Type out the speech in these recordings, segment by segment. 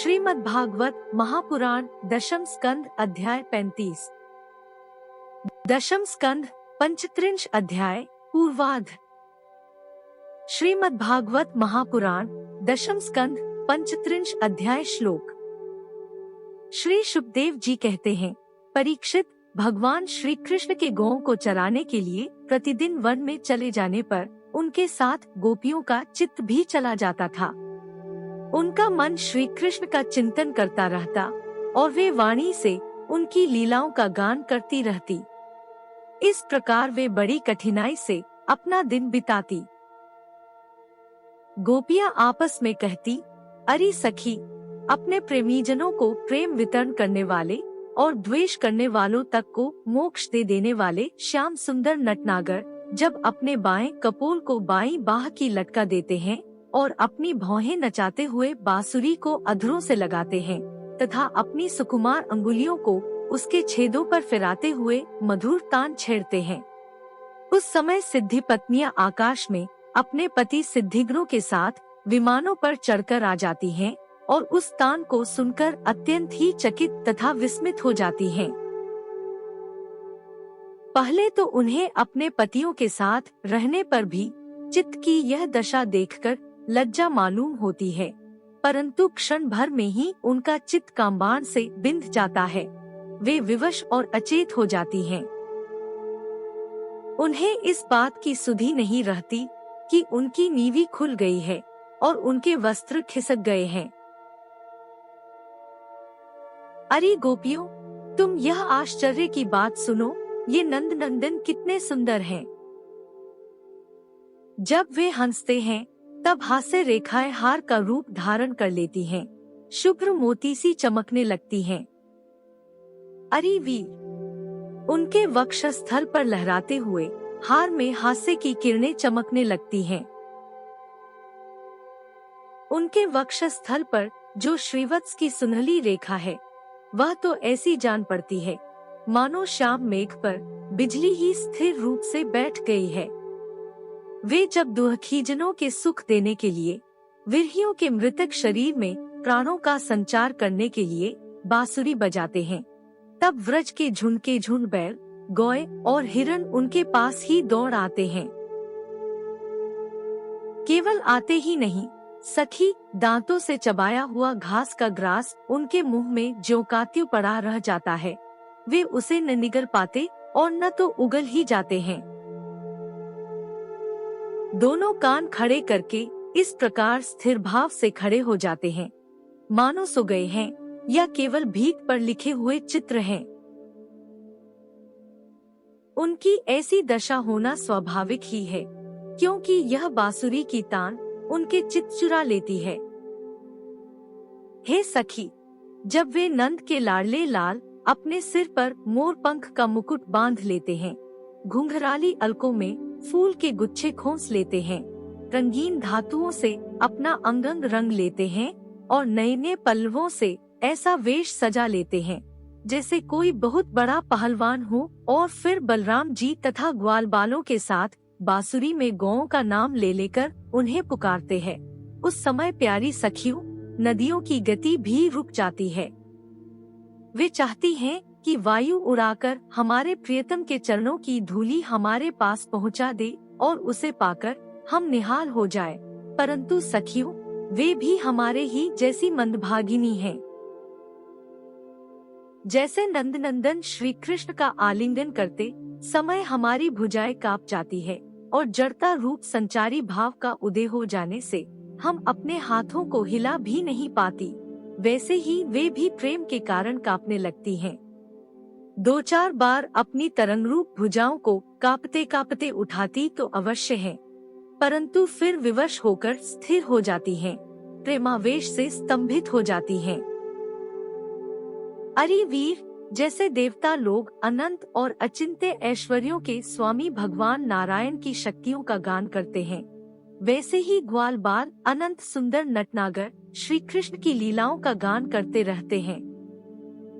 श्रीमद् भागवत महापुराण दशम स्कंद अध्याय 35। दशम स्कंद पंचत्रिंश अध्याय पूर्वाध। श्रीमद् भागवत महापुराण दशम स्कंद पंचत्रिंश अध्याय श्लोक। श्री शुकदेव जी कहते हैं, परीक्षित, भगवान श्री कृष्ण के गौओं को चराने के लिए प्रतिदिन वन में चले जाने पर उनके साथ गोपियों का चित्त भी चला जाता था। उनका मन श्री कृष्ण का चिंतन करता रहता और वे वाणी से उनकी लीलाओं का गान करती रहती। इस प्रकार वे बड़ी कठिनाई से अपना दिन बिताती। गोपियां आपस में कहती, अरे सखी, अपने प्रेमीजनों को प्रेम वितरण करने वाले और द्वेष करने वालों तक को मोक्ष दे देने वाले श्याम सुंदर नटनागर जब अपने बाएं कपोल को बाईं बाह की लटका देते हैं और अपनी भौहें नचाते हुए बांसुरी को अधरों से लगाते हैं तथा अपनी सुकुमार अंगुलियों को उसके छेदों पर फिराते हुए मधुर तान छेड़ते हैं, उस समय सिद्धि पत्नियां आकाश में अपने पति सिद्धिग्नों के साथ विमानों पर चढ़कर आ जाती हैं और उस तान को सुनकर अत्यंत ही चकित तथा विस्मित हो जाती हैं। पहले तो उन्हें अपने पतियों के साथ रहने पर भी चित्त की यह दशा देखकर लज्जा मालूम होती है, परंतु क्षण भर में ही उनका चित्त कामबाण से बिंध जाता है। वे विवश और अचेत हो जाती हैं। उन्हें इस बात की सुधि नहीं रहती कि उनकी नीवी खुल गई है और उनके वस्त्र खिसक गए हैं। अरे गोपियों, तुम यह आश्चर्य की बात सुनो, ये नंद नंदन कितने सुंदर हैं। जब वे हंसते हैं तब हास्य रेखाएं हार का रूप धारण कर लेती हैं, शुभ्र मोती सी चमकने लगती हैं। अरे वीर, उनके वक्षस्थल पर लहराते हुए हार में हास्य की किरणें चमकने लगती हैं। उनके वक्षस्थल पर जो श्रीवत्स की सुनहली रेखा है वह तो ऐसी जान पड़ती है मानो श्याम मेघ पर बिजली ही स्थिर रूप से बैठ गई है। वे जब दुखीजनों के सुख देने के लिए विरहियों के मृतक शरीर में प्राणों का संचार करने के लिए बांसुरी बजाते हैं, तब व्रज के झुंड बैल, गौए और हिरण उनके पास ही दौड़ आते हैं। केवल आते ही नहीं, सखी, दांतों से चबाया हुआ घास का ग्रास उनके मुंह में ज्यों कात्यों पड़ा रह जाता है। वे उसे न निगल पाते और न तो उगल ही जाते हैं। दोनों कान खड़े करके इस प्रकार स्थिर भाव से खड़े हो जाते हैं मानो सो गए हैं या केवल भीख पर लिखे हुए चित्र हैं। उनकी ऐसी दशा होना स्वाभाविक ही है, क्योंकि यह बांसुरी की तान उनके चित्त चुरा लेती है। हे सखी, जब वे नंद के लाडले लाल अपने सिर पर मोर पंख का मुकुट बांध लेते हैं, घुंघराली अलकों में फूल के गुच्छे खोस लेते हैं, रंगीन धातुओं से अपना अंगंग रंग लेते हैं और नए नए पल्लवों से ऐसा वेश सजा लेते हैं जैसे कोई बहुत बड़ा पहलवान हो, और फिर बलराम जी तथा ग्वाल बालों के साथ बांसुरी में गौओं का नाम ले लेकर उन्हें पुकारते हैं, उस समय प्यारी सखियों, नदियों की गति भी रुक जाती है। वे चाहती हैं कि वायु उड़ाकर हमारे प्रियतम के चरणों की धूली हमारे पास पहुंचा दे और उसे पाकर हम निहाल हो जाए, परंतु सखियों, वे भी हमारे ही जैसी मंदभागिनी हैं। जैसे नंद नंदन श्री कृष्ण का आलिंगन करते समय हमारी भुजाएं कांप जाती है और जड़ता रूप संचारी भाव का उदय हो जाने से हम अपने हाथों को हिला भी नहीं पाती, वैसे ही वे भी प्रेम के कारण कांपने लगती हैं। दो चार बार अपनी तरंगरूप भुजाओं को कांपते कांपते उठाती तो अवश्य है, परंतु फिर विवश होकर स्थिर हो जाती हैं, प्रेमावेश से स्तंभित हो जाती हैं। अरे वीर, जैसे देवता लोग अनंत और अचिंत्य ऐश्वर्यों के स्वामी भगवान नारायण की शक्तियों का गान करते हैं, वैसे ही ग्वाल बाल अनंत सुंदर नटनागर श्री कृष्ण की लीलाओं का गान करते रहते हैं।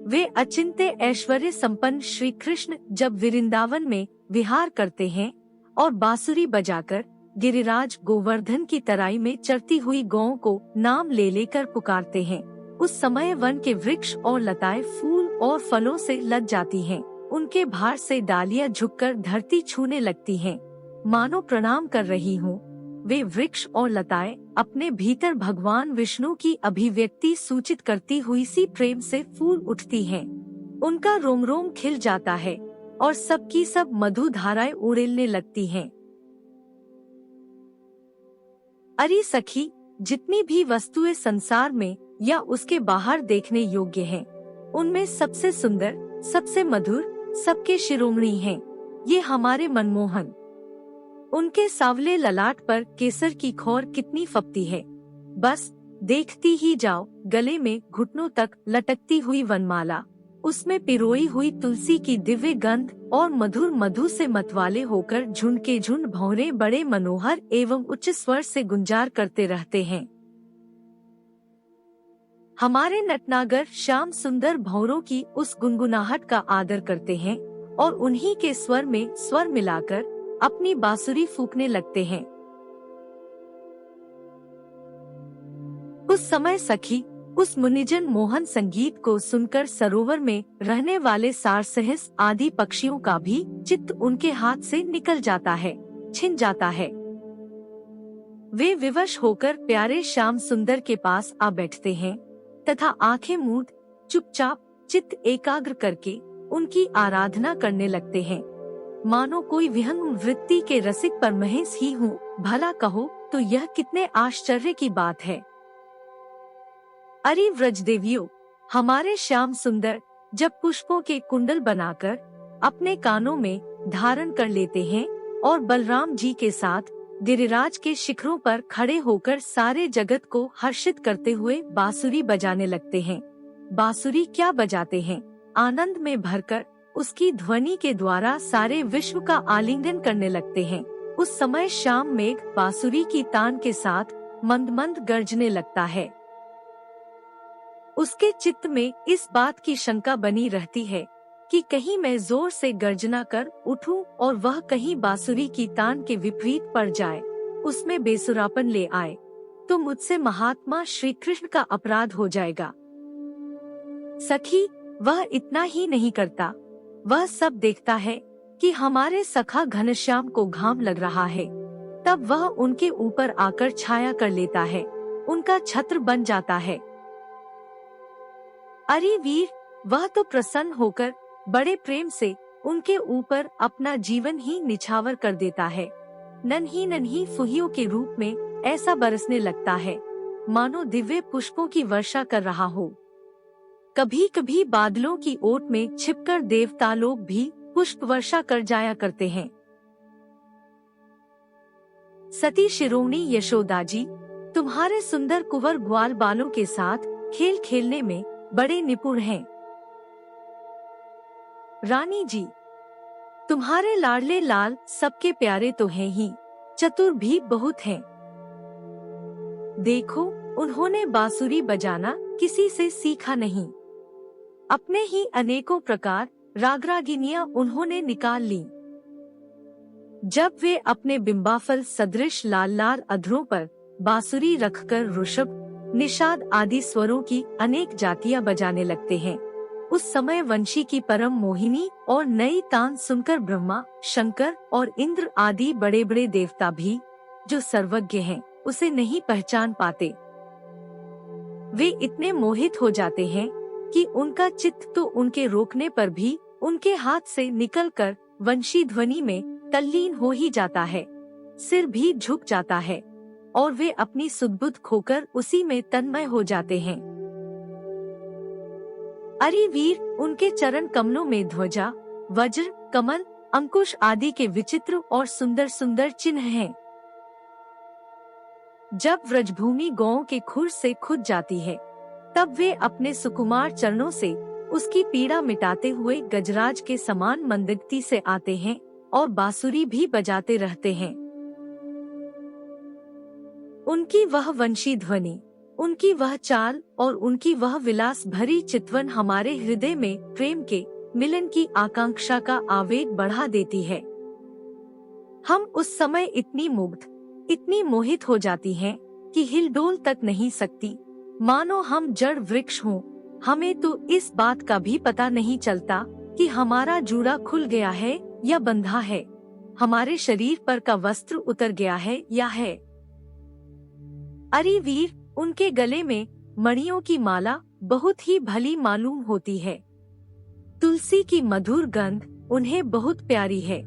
वे अचिंत्य ऐश्वर्य संपन्न श्री कृष्ण जब वृंदावन में विहार करते हैं और बांसुरी बजाकर गिरिराज गोवर्धन की तराई में चरती हुई गौओं को नाम ले लेकर पुकारते हैं, उस समय वन के वृक्ष और लताएं फूल और फलों से लद जाती हैं। उनके भार से डालियां झुककर धरती छूने लगती हैं, मानो प्रणाम कर रही हूँ। वे वृक्ष और लताएं अपने भीतर भगवान विष्णु की अभिव्यक्ति सूचित करती हुई सी प्रेम से फूल उठती हैं। उनका रोम रोम खिल जाता है और सबकी सब मधु धाराएं उड़ेलने लगती हैं। अरे सखी, जितनी भी वस्तुएं संसार में या उसके बाहर देखने योग्य हैं, उनमें सबसे सुंदर, सबसे मधुर, सबके शिरोमणि हैं ये हमारे मनमोहन। उनके सावले ललाट पर केसर की खौर कितनी फपती है, बस देखती ही जाओ। गले में घुटनों तक लटकती हुई वनमाला, उसमें पिरोई हुई तुलसी की दिव्य गंध और मधुर मधु से मतवाले होकर झुंड के झुंड भौरे बड़े मनोहर एवं उच्च स्वर से गुंजार करते रहते हैं। हमारे नटनागर श्याम सुंदर भौरों की उस गुनगुनाहट का आदर करते हैं और उन्हीं के स्वर में स्वर मिलाकर अपनी बांसुरी फूंकने लगते हैं। उस समय सखी उस मुनिजन मोहन संगीत को सुनकर सरोवर में रहने वाले सारसहिस आदि पक्षियों का भी चित्त उनके हाथ से निकल जाता है, छिन जाता है। वे विवश होकर प्यारे श्याम सुंदर के पास आ बैठते हैं तथा आंखें मूंद चुपचाप चित्त एकाग्र करके उनकी आराधना करने लगते हैं, मानो कोई विहंग वृत्ति के रसिक परमहंस ही हूँ। भला कहो तो यह कितने आश्चर्य की बात है। अरे व्रजदेवियों, हमारे श्याम सुंदर जब पुष्पों के कुंडल बनाकर अपने कानों में धारण कर लेते हैं और बलराम जी के साथ गिरिराज के शिखरों पर खड़े होकर सारे जगत को हर्षित करते हुए बांसुरी बजाने लगते हैं। बांसुरी क्या बजाते हैं, आनंद में भरकर उसकी ध्वनि के द्वारा सारे विश्व का आलिंगन करने लगते हैं। उस समय श्याम मेघ बांसुरी की तान के साथ मंद मंद गरजने लगता है। उसके चित्त में इस बात की शंका बनी रहती है कि कहीं मैं जोर से गर्जना कर उठूं और वह कहीं बांसुरी की तान के विपरीत पड़ जाए, उसमें बेसुरापन ले आए, तो मुझसे महात्मा श्री कृष्ण का अपराध हो जाएगा। सखी, वह इतना ही नहीं करता, वह सब देखता है कि हमारे सखा घनश्याम को घाम लग रहा है, तब वह उनके ऊपर आकर छाया कर लेता है, उनका छत्र बन जाता है। अरे वीर, वह तो प्रसन्न होकर बड़े प्रेम से उनके ऊपर अपना जीवन ही निछावर कर देता है। नन्ही नन्ही फुहियों के रूप में ऐसा बरसने लगता है मानो दिव्य पुष्पों की वर्षा कर रहा हो। कभी कभी बादलों की ओट में छिपकर देवता लोग भी पुष्प वर्षा कर जाया करते हैं। सती शिरोमणि यशोदा जी, तुम्हारे सुंदर कुंवर ग्वाल बालों के साथ खेल खेलने में बड़े निपुण हैं। रानी जी, तुम्हारे लाडले लाल सबके प्यारे तो हैं ही, चतुर भी बहुत हैं। देखो, उन्होंने बांसुरी बजाना किसी से सीखा नहीं, अपने ही अनेकों प्रकार रागरागिनियां उन्होंने निकाल ली। जब वे अपने बिंबाफल सदृश लाल लाल अधरों पर बांसुरी रखकर ऋषभ, निषाद आदि स्वरों की अनेक जातियां बजाने लगते हैं, उस समय वंशी की परम मोहिनी और नई तान सुनकर ब्रह्मा, शंकर और इंद्र आदि बड़े बड़े देवता भी, जो सर्वज्ञ हैं, उसे नहीं पहचान पाते। वे इतने मोहित हो जाते हैं कि उनका चित्त तो उनके रोकने पर भी उनके हाथ से निकलकर वंशी ध्वनि में तल्लीन हो ही जाता है, सिर भी झुक जाता है और वे अपनी सुध-बुध खोकर उसी में तन्मय हो जाते हैं। अरे वीर, उनके चरण कमलों में ध्वजा, वज्र, कमल, अंकुश आदि के विचित्र और सुंदर सुंदर चिन्ह हैं। जब व्रजभूमि गौओं के खुर से खुद जाती है, तब वे अपने सुकुमार चरणों से उसकी पीड़ा मिटाते हुए गजराज के समान मंदगति से आते हैं और बांसुरी भी बजाते रहते हैं। उनकी वह वंशी ध्वनि, उनकी वह चाल और उनकी वह विलास भरी चितवन हमारे हृदय में प्रेम के मिलन की आकांक्षा का आवेग बढ़ा देती है। हम उस समय इतनी मुग्ध, इतनी मोहित हो जाती हैं कि हिलडोल तक नहीं सकती, मानो हम जड़ वृक्ष हों। हमें तो इस बात का भी पता नहीं चलता कि हमारा जूड़ा खुल गया है या बंधा है, हमारे शरीर पर का वस्त्र उतर गया है या है। अरे वीर, उनके गले में मणियों की माला बहुत ही भली मालूम होती है। तुलसी की मधुर गंध उन्हें बहुत प्यारी है।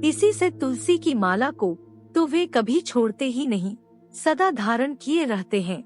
इसी से तुलसी की माला को तो वे कभी छोड़ते ही नहीं, सदा धारण किए रहते हैं।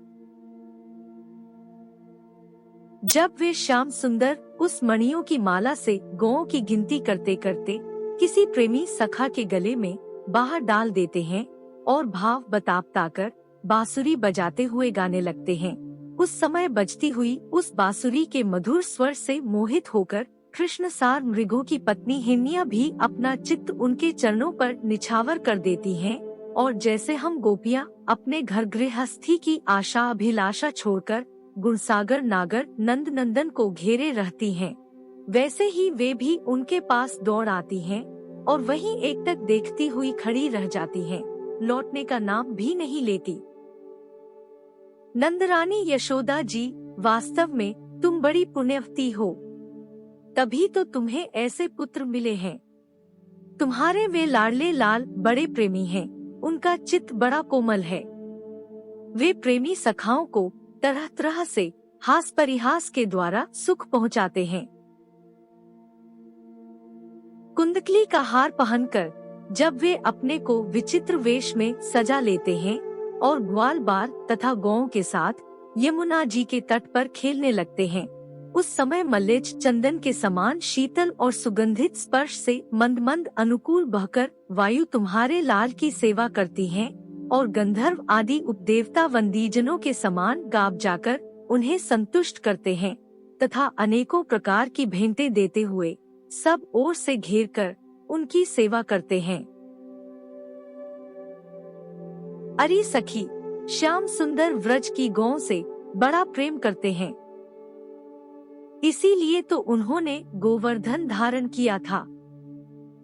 जब वे श्याम सुंदर उस मणियों की माला से गौओं की गिनती करते करते किसी प्रेमी सखा के गले में बाहर डाल देते हैं और भाव बताकर बांसुरी बजाते हुए गाने लगते हैं, उस समय बजती हुई उस बांसुरी के मधुर स्वर से मोहित होकर कृष्णसार मृगों की पत्नी हिरनिया भी अपना चित्त उनके चरणों पर निछावर कर देती हैं, और जैसे हम गोपियां अपने घर गृहस्थी की आशा अभिलाषा छोड़कर गुणसागर नागर नंद नंदन को घेरे रहती हैं, वैसे ही वे भी उनके पास दौड़ आती हैं और वहीं एकटक देखती हुई खड़ी रह जाती हैं, लौटने का नाम भी नहीं लेती। नंदरानी यशोदा जी, वास्तव में तुम बड़ी पुण्यवती हो, तभी तो तुम्हें ऐसे पुत्र मिले हैं। तुम्हारे वे लाडले लाल बड़े प्रेमी हैं, उनका चित्त बड़ा कोमल है। वे प्रेमी सखाओं को तरह तरह से हास परिहास के द्वारा सुख पहुंचाते हैं। कुंडली का हार पहनकर जब वे अपने को विचित्र वेश में सजा लेते हैं और ग्वाल बाल तथा गौओं के साथ यमुना जी के तट पर खेलने लगते हैं, उस समय मल्लेज चंदन के समान शीतल और सुगंधित स्पर्श से मंद मंद अनुकूल बहकर वायु तुम्हारे लाल की सेवा करती हैं और गंधर्व आदि उपदेवता वंदीजनों के समान गाप जाकर उन्हें संतुष्ट करते हैं तथा अनेकों प्रकार की भेंटें देते हुए सब ओर से घेरकर उनकी सेवा करते हैं। अरे सखी, श्याम सुंदर व्रज की गौं से बड़ा प्रेम करते हैं, इसीलिए तो उन्होंने गोवर्धन धारण किया था।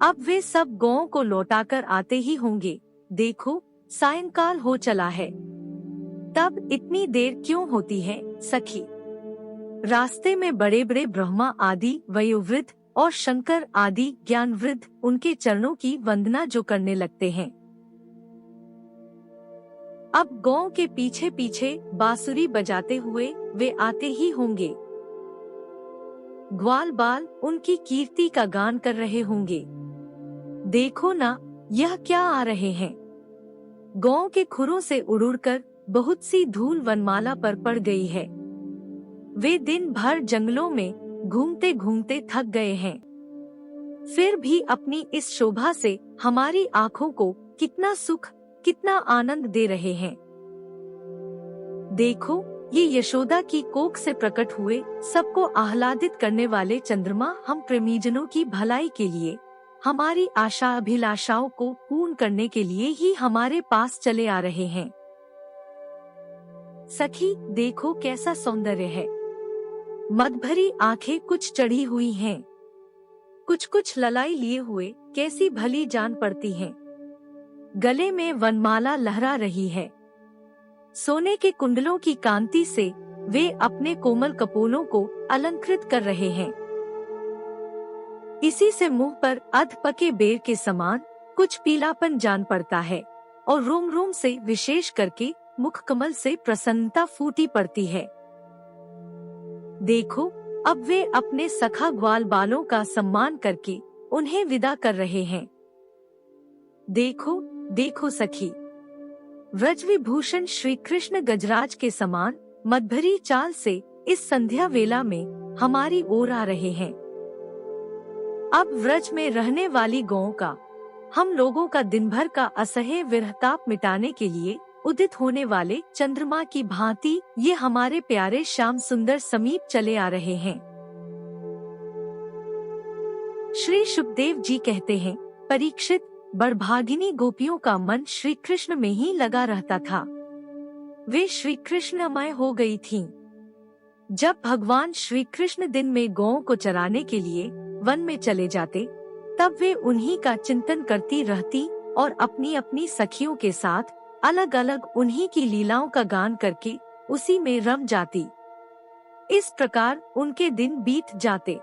अब वे सब गौं को लौटाकर आते ही होंगे। देखो, सायंकाल हो चला है, तब इतनी देर क्यों होती है सखी? रास्ते में बड़े बड़े ब्रह्मा आदि वयोवृद्ध और शंकर आदि ज्ञानवृद्ध उनके चरणों की वंदना जो करने लगते हैं। अब गौं के पीछे पीछे बांसुरी बजाते हुए वे आते ही होंगे। ग्वाल बाल उनकी कीर्ति का गान कर रहे होंगे। देखो ना, यह क्या आ रहे हैं। गौं के खुरों से उड़कर बहुत सी धूल वनमाला पर पड़ गई है। वे दिन भर जंगलों में घूमते घूमते थक गए हैं, फिर भी अपनी इस शोभा से हमारी आँखों को कितना सुख, कितना आनंद दे रहे हैं। देखो, ये यशोदा की कोख से प्रकट हुए सबको आह्लादित करने वाले चंद्रमा हम प्रेमीजनों की भलाई के लिए, हमारी आशा अभिलाषाओं को पूर्ण करने के लिए ही हमारे पास चले आ रहे हैं। सखी, देखो कैसा सौंदर्य है। मदभरी आंखें कुछ चढ़ी हुई हैं, कुछ ललाई लिए हुए कैसी भली जान पड़ती हैं। गले में वनमाला लहरा रही है। सोने के कुंडलों की कांति से वे अपने कोमल कपोलों को अलंकृत कर रहे हैं। इसी से मुंह पर अध पके बेर के समान कुछ पीलापन जान पड़ता है और रोम रोम से विशेष करके मुख कमल से प्रसन्नता फूटी पड़ती है। देखो, अब वे अपने सखा ग्वाल बालों का सम्मान करके उन्हें विदा कर रहे हैं। देखो, देखो सखी, व्रज विभूषण श्री कृष्ण गजराज के समान मदभरी चाल से इस संध्या वेला में हमारी ओर आ रहे हैं। अब व्रज में रहने वाली गौओं का, हम लोगों का दिन भर का असह्य विरहताप मिटाने के लिए उदित होने वाले चंद्रमा की भांति ये हमारे प्यारे श्याम सुंदर समीप चले आ रहे हैं। श्री शुकदेव जी कहते हैं, परीक्षित, बड़भागिनी गोपियों का मन श्री कृष्ण में ही लगा रहता था। वे श्री कृष्णमय हो गई थीं। जब भगवान श्री कृष्ण दिन में गौओं को चराने के लिए वन में चले जाते, तब वे उन्हीं का चिंतन करती रहती और अपनी अपनी सखियों के साथ अलग अलग उन्हीं की लीलाओं का गान करके उसी में रम जाती। इस प्रकार उनके दिन बीत जाते।